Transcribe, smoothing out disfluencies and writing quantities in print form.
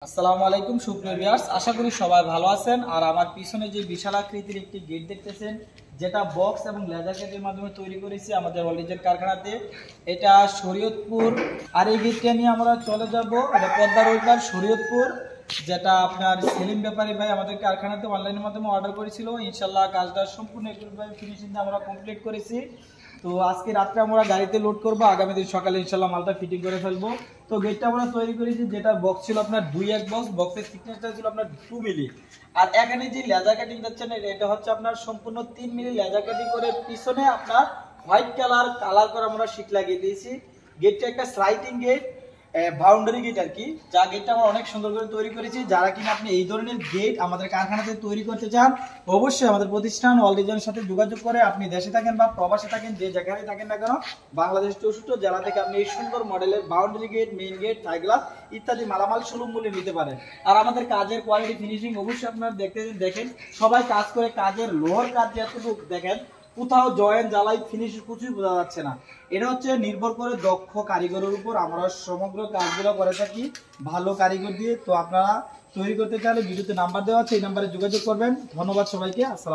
আসসালামু আলাইকুম সুপ্রিয় ভিউয়ার্স, আশা করি সবাই ভালো আছেন। আর আমার পিছনে যে বিশাল আকৃতির একটি গেট দেখতেছেন, যেটা বক্স এবং লেজার গেটের মাধ্যমে তৈরি করেছি আমাদের ওয়ালডিজের কারখানাতে। এটা শরীয়তপুর। আর এই গেটটা নিয়ে আমরা চলে যাব এটা পদ্মা রোডের শরীয়তপুর, যেটা আপনার সেলিম ব্যাপারী ভাই আমাদের কারখানাতে অনলাইনের মাধ্যমে অর্ডার করেছিল। ইনশাল্লাহ কাজটা সম্পূর্ণ একইভাবে ফিনিশিং আমরা কমপ্লিট করেছি। তো আজকে রাত্রে আমরা গাড়িতে লোড করবো, আগামী দিন সকালে ইনশাল্লাহ মালটা ফিটিং করে ফেলবো। তো গেটটা আমরা তৈরি করেছি, যেটা বক্স ছিল আপনার 2-1 বক্স, বক্সের থিকনেসটা ছিল আপনার 2 মিলি। আর এখানে যে লেজার কাটিং দেখছেন এটা হচ্ছে আপনার সম্পূর্ণ 3 মিলি লেজার কাটিং করে পিছনে আপনার হোয়াইট কালার করে আমরা শীট লাগিয়ে দিয়েছি। গেটটা একটা স্লাইডিং গেট, বাউন্ডারি গেট আর কি, যা গেটটা আমরা অনেক সুন্দর করে তৈরি করেছি। যারা কিনা আপনি এই ধরনের গেট আমাদের কারখানাতে তৈরি করতে চান, অবশ্যই আমাদের প্রতিষ্ঠান ওয়ালডিজের সাথে যোগাযোগ করে, আপনি দেশে থাকেন বা প্রবাসে থাকেন, যে যেখানে থাকেন না কেন, বাংলাদেশ 64 জেলা থেকে আপনি এই সুন্দর মডেলের boundary gate, main gate, Thai glass ইত্যাদি মালামাল সুলভ মূল্যে নিতে পারেন। আর আমাদের কাজের কোয়ালিটি ফিনিশিং অবশ্যই আপনারা দেখেন, সবাই কাজ করে, কাজের লোহার কাজ যতটুকু দেখেন, কোথাও জয়েন জ্বালাই ফিনিশ কিছুই বোঝা যাচ্ছে না। এটা হচ্ছে নির্ভর করে দক্ষ কারিগরের উপর। আমরা সমগ্র কাজগুলো করে থাকি ভালো কারিগর দিয়ে। তো আপনারা তৈরি করতে চাইলে ভিডিওতে নাম্বার দেওয়া আছে, এই নাম্বারে যোগাযোগ করবেন। ধন্যবাদ সবাইকে। আসসালাম।